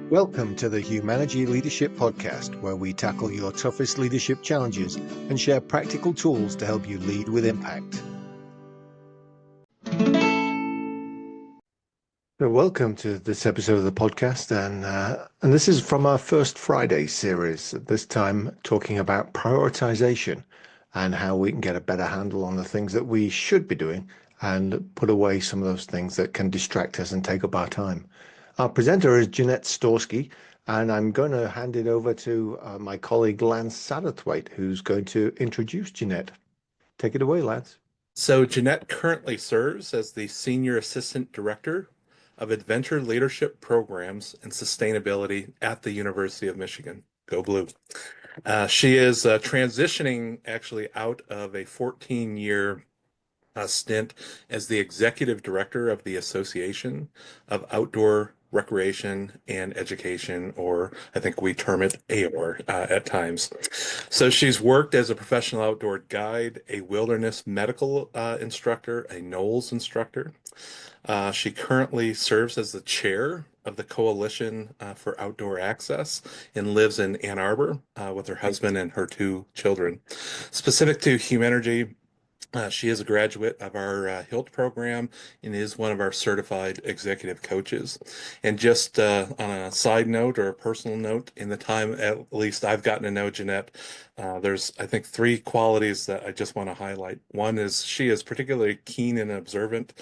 Welcome to the Humanity Leadership Podcast, where we tackle your toughest leadership challenges and share practical tools to help you lead with impact. So welcome to this episode of the podcast, and this is from our First Friday series, this time talking about prioritization and how we can get a better handle on the things that we should be doing and put away some of those things that can distract us and take up our time. Our presenter is Jeannette Stawski, and I'm going to hand it over to my colleague Lance Satterthwaite, who's going to introduce Jeannette. Take it away, Lance. So Jeannette currently serves as the Senior Assistant Director of Adventure Leadership Programs and Sustainability at the University of Michigan. Go Blue. She is transitioning actually out of a 14-year stint as the Executive Director of the Association of Outdoor Recreation and Education, or I think we term it AOR at times. So she's worked as a professional outdoor guide, a wilderness medical instructor, a NOLS instructor. She currently serves as the chair of the Coalition for Outdoor Access and lives in Ann Arbor with her husband and her two children. Specific to Humanity, she is a graduate of our HILT program and is one of our certified executive coaches. And just on a side note or a personal note, in the time at least I've gotten to know Jeannette, there's, I think, three qualities that I just want to highlight. One is she is particularly keen and observant.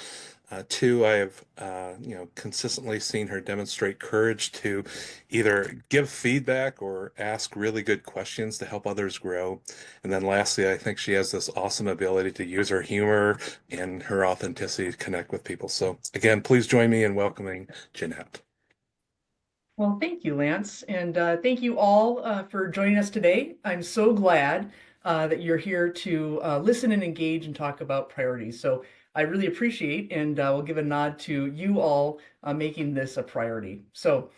Two, I have consistently seen her demonstrate courage to either give feedback or ask really good questions to help others grow. And then lastly, I think she has this awesome ability to use her humor and her authenticity to connect with people. So again, please join me in welcoming Jeannette. Well, thank you, Lance, and thank you all for joining us today. I'm so glad that you're here to listen and engage and talk about priorities. So I really appreciate, and we'll give a nod to you all making this a priority. So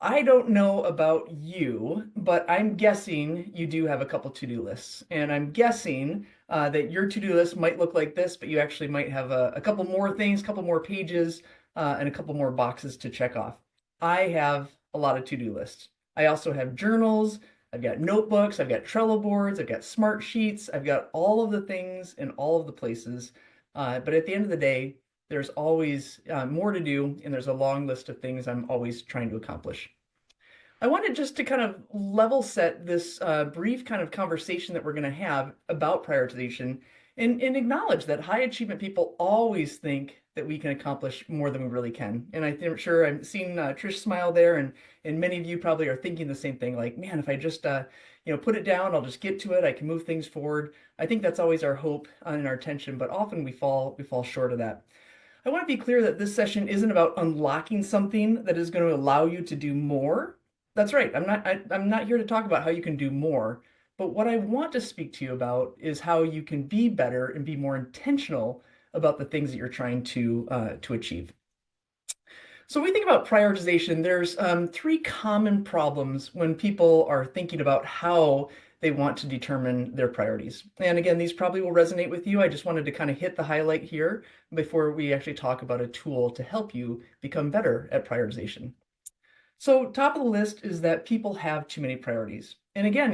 I don't know about you, but I'm guessing you do have a couple to-do lists, and I'm guessing that your to-do list might look like this, but you actually might have a couple more things, a couple more pages, and a couple more boxes to check off. I have a lot of to-do lists. I also have journals, I've got notebooks, I've got Trello boards, I've got smart sheets, I've got all of the things in all of the places. But at the end of the day, there's always more to do, and there's a long list of things I'm always trying to accomplish. I wanted just to kind of level set this brief kind of conversation that we're going to have about prioritization and acknowledge that high achievement people always think that we can accomplish more than we really can. And I'm sure I'm seeing Trish smile there, and many of you probably are thinking the same thing, like, man, if I just put it down, I'll just get to it, I can move things forward. I think that's always our hope and our intention, but often we fall short of that. I want to be clear that this session isn't about unlocking something that is going to allow you to do more. That's right. I'm not here to talk about how you can do more, but what I want to speak to you about is how you can be better and be more intentional about the things that you're trying to achieve. So when we think about prioritization, there's three common problems when people are thinking about how they want to determine their priorities. And again, these probably will resonate with you. I just wanted to kind of hit the highlight here before we actually talk about a tool to help you become better at prioritization. So top of the list is that people have too many priorities. And again,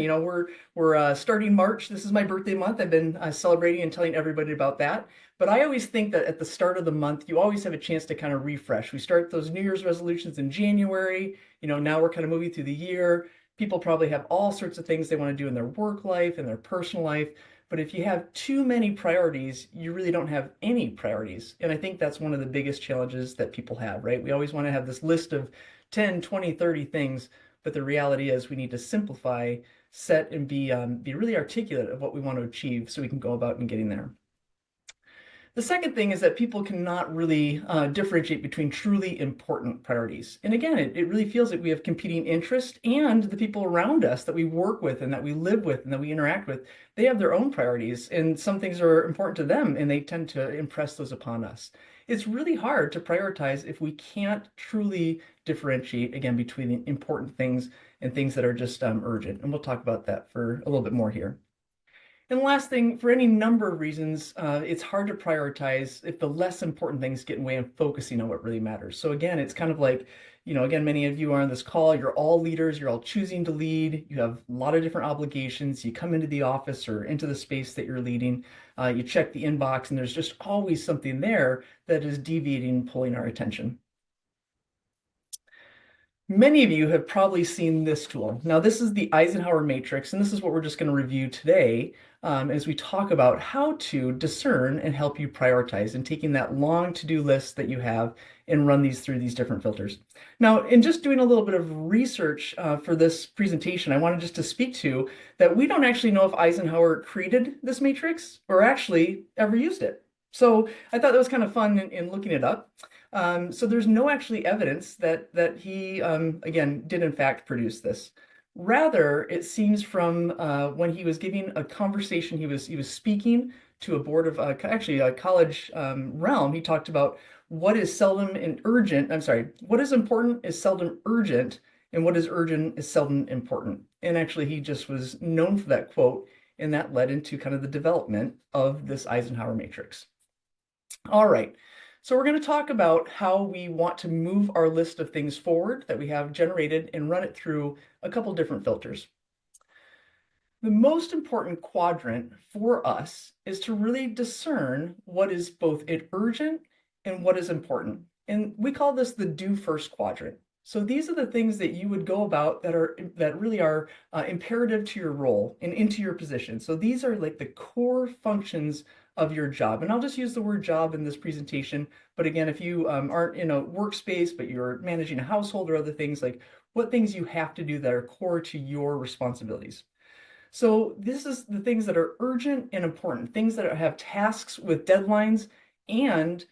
we're starting March. This is my birthday month. I've been celebrating and telling everybody about that. But I always think that at the start of the month, you always have a chance to kind of refresh. We start those New Year's resolutions in January. Now we're kind of moving through the year. People probably have all sorts of things they want to do in their work life and their personal life. But if you have too many priorities, you really don't have any priorities. And I think that's one of the biggest challenges that people have, right? We always want to have this list of 10, 20, 30 things, but the reality is we need to simplify, set, and be really articulate of what we want to achieve so we can go about and getting there. The second thing is that people cannot really differentiate between truly important priorities. And again, it really feels like we have competing interests, and the people around us that we work with and that we live with and that we interact with, they have their own priorities, and some things are important to them, and they tend to impress those upon us. It's really hard to prioritize if we can't truly differentiate, again, between important things and things that are just urgent. And we'll talk about that for a little bit more here. And the last thing, for any number of reasons, it's hard to prioritize if the less important things get in the way of focusing on what really matters. So again, it's kind of like, again, many of you are on this call, you're all leaders, you're all choosing to lead, you have a lot of different obligations, you come into the office or into the space that you're leading, you check the inbox, and there's just always something there that is deviating, pulling our attention. Many of you have probably seen this tool. Now, this is the Eisenhower Matrix, and this is what we're just going to review today as we talk about how to discern and help you prioritize and taking that long to-do list that you have and run these through these different filters. Now, in just doing a little bit of research for this presentation, I wanted just to speak to that we don't actually know if Eisenhower created this matrix or actually ever used it. So I thought that was kind of fun in looking it up. So there's no actually evidence that he, again, did in fact produce this. Rather, it seems from when he was giving a conversation, he was speaking to a board of actually a college realm. He talked about what is seldom and urgent. I'm sorry, what is important is seldom urgent, and what is urgent is seldom important. And actually, he just was known for that quote, and that led into kind of the development of this Eisenhower matrix. All right. So we're going to talk about how we want to move our list of things forward that we have generated and run it through a couple different filters. The most important quadrant for us is to really discern what is both urgent and what is important. And we call this the do first quadrant. So these are the things that you would go about that really are imperative to your role and into your position. So these are like the core functions of your job. And I'll just use the word job in this presentation. But again, if you aren't in a workspace, but you're managing a household or other things, like what things you have to do that are core to your responsibilities. So this is the things that are urgent and important, things that have tasks with deadlines and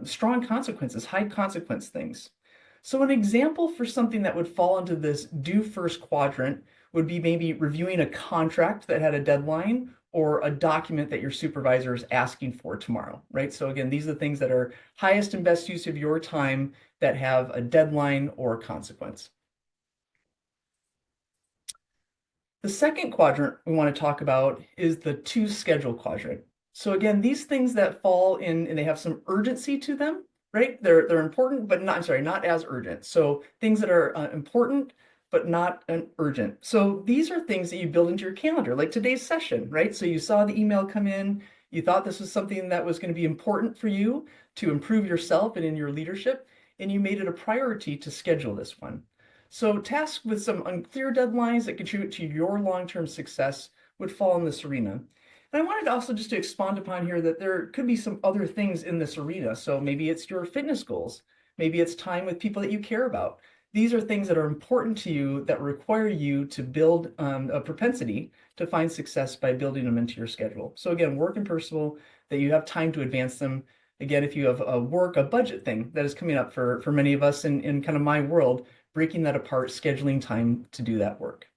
strong consequences, high consequence things. So an example for something that would fall into this do first quadrant would be maybe reviewing a contract that had a deadline or a document that your supervisor is asking for tomorrow, right? So again, these are the things that are highest and best use of your time that have a deadline or a consequence. The second quadrant we want to talk about is the to schedule quadrant. So again, these things that fall in and they have some urgency to them, right? They're important, but not, I'm sorry, not as urgent. So things that are important, but not urgent. So these are things that you build into your calendar, like today's session, right? So you saw the email come in, you thought this was something that was going to be important for you to improve yourself and in your leadership, and you made it a priority to schedule this one. So tasks with some unclear deadlines that contribute to your long-term success would fall in this arena. And I wanted also just to expand upon here that there could be some other things in this arena. So maybe it's your fitness goals. Maybe it's time with people that you care about. These are things that are important to you that require you to build a propensity to find success by building them into your schedule. So again, work and personal, that you have time to advance them. Again, if you have a budget thing that is coming up for many of us in kind of my world, breaking that apart, scheduling time to do that work.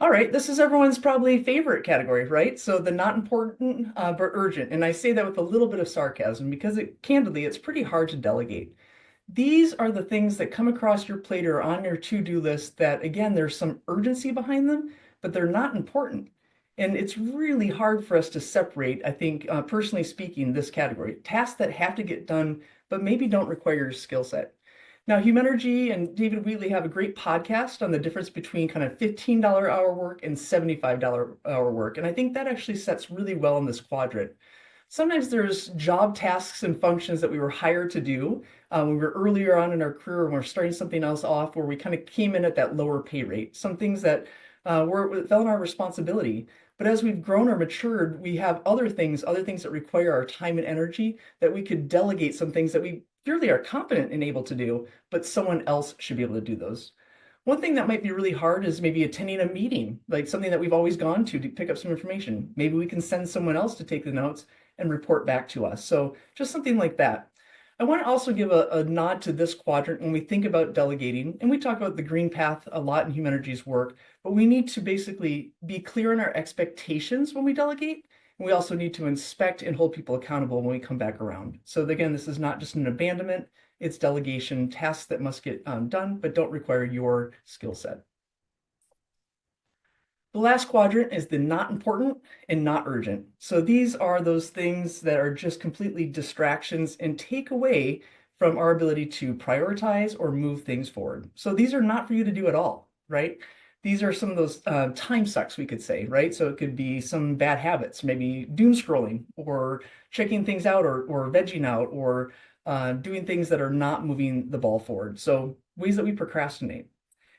All right, this is everyone's probably favorite category, right? So the not important but urgent. And I say that with a little bit of sarcasm because candidly, it's pretty hard to delegate. These are the things that come across your plate or on your to-do list that, again, there's some urgency behind them, but they're not important. And it's really hard for us to separate, I think, personally speaking, this category. Tasks that have to get done, but maybe don't require your skill set. Now, Humanergy and David Wheatley have a great podcast on the difference between kind of $15 hour work and $75 hour work. And I think that actually sets really well in this quadrant. Sometimes there's job tasks and functions that we were hired to do when we were earlier on in our career when we're starting something else off where we kind of came in at that lower pay rate. Some things that fell in our responsibility. But as we've grown or matured, we have other things that require our time and energy that we could delegate some things that we purely are competent and able to do, but someone else should be able to do those. One thing that might be really hard is maybe attending a meeting, like something that we've always gone to pick up some information. Maybe we can send someone else to take the notes and report back to us. So just something like that. I want to also give a nod to this quadrant when we think about delegating, and we talk about the green path a lot in Humanergy's work, but we need to basically be clear in our expectations when we delegate. And we also need to inspect and hold people accountable when we come back around. So again, this is not just an abandonment, it's delegation, tasks that must get done, but don't require your skill set. The last quadrant is the not important and not urgent. So these are those things that are just completely distractions and take away from our ability to prioritize or move things forward. So these are not for you to do at all, right? These are some of those time sucks, we could say, right? So it could be some bad habits, maybe doom scrolling or checking things out or vegging out or doing things that are not moving the ball forward. So ways that we procrastinate.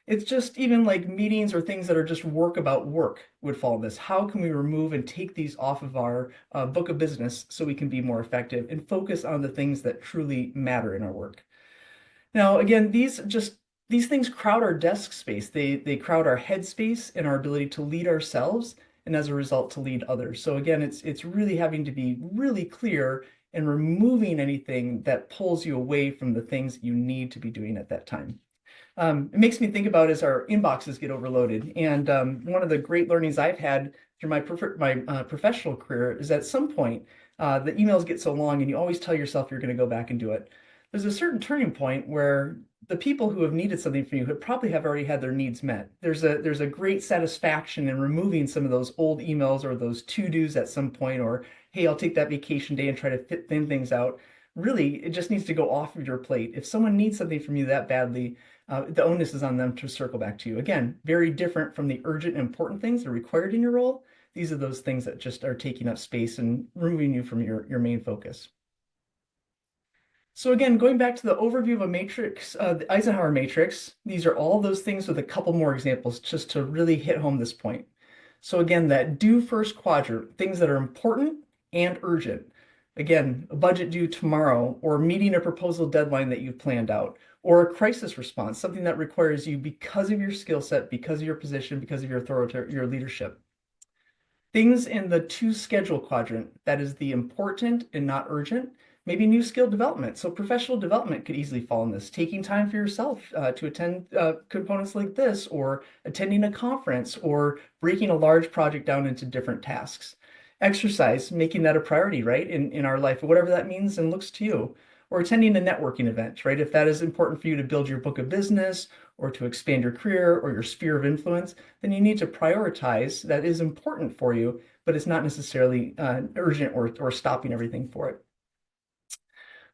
It's just even like meetings or things that are just work about work would fall in this. How can we remove and take these off of our book of business so we can be more effective and focus on the things that truly matter in our work? Now, again, these things crowd our desk space. They crowd our head space and our ability to lead ourselves and as a result to lead others. So again, it's really having to be really clear and removing anything that pulls you away from the things you need to be doing at that time. It makes me think about as our inboxes get overloaded. And one of the great learnings I've had through my professional career is at some point, the emails get so long and you always tell yourself you're going to go back and do it. There's a certain turning point where the people who have needed something from you have probably have already had their needs met. There's a great satisfaction in removing some of those old emails or those to-dos at some point, or hey, I'll take that vacation day and try to fit thin things out. Really, it just needs to go off of your plate. If someone needs something from you that badly, the onus is on them to circle back to you. Again, very different from the urgent and important things that are required in your role. These are those things that just are taking up space and removing you from your main focus. So again, going back to the overview of a matrix, the Eisenhower Matrix, these are all those things with a couple more examples just to really hit home this point. So again, that do first quadrant, things that are important and urgent. Again, a budget due tomorrow, or meeting a proposal deadline that you've planned out, or a crisis response, something that requires you because of your skill set, because of your position, because of your leadership. Things in the to schedule quadrant, that is the important and not urgent. Maybe new skill development. So professional development could easily fall in this. Taking time for yourself to attend components like this, or attending a conference, or breaking a large project down into different tasks. Exercise, making that a priority, right, in our life, whatever that means and looks to you. Or attending a networking event, right? If that is important for you to build your book of business or to expand your career or your sphere of influence, then you need to prioritize that is important for you, but it's not necessarily urgent or stopping everything for it.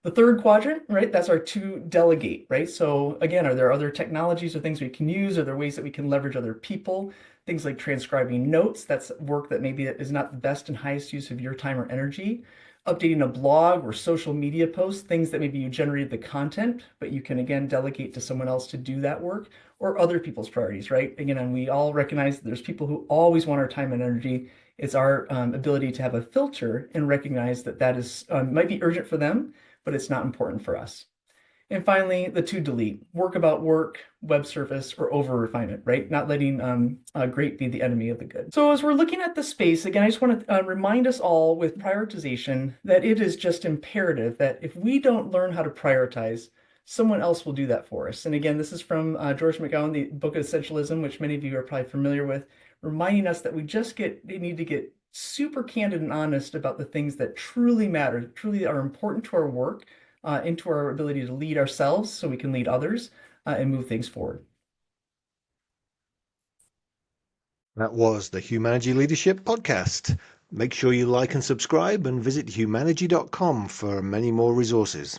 The third quadrant, right, that's our to delegate, right? So again, are there other technologies or things we can use? Are there ways that we can leverage other people? Things like transcribing notes, that's work that maybe is not the best and highest use of your time or energy. Updating a blog or social media posts, things that maybe you generated the content, but you can again delegate to someone else to do that work, or other people's priorities, right? Again, and we all recognize that there's people who always want our time and energy. It's our ability to have a filter and recognize that that is might be urgent for them, but it's not important for us. And finally, the to delete, work about work, web surface, or over refinement, right? Not letting great be the enemy of the good. So as we're looking at the space, again, I just want to remind us all with prioritization that it is just imperative that if we don't learn how to prioritize, someone else will do that for us. And again, this is from George McGowan, the book of Essentialism, which many of you are probably familiar with, reminding us that we need to get super candid and honest about the things that truly matter, truly are important to our work, into our ability to lead ourselves so we can lead others and move things forward. That was the Humanity Leadership Podcast. Make sure you like and subscribe and visit humanity.com for many more resources.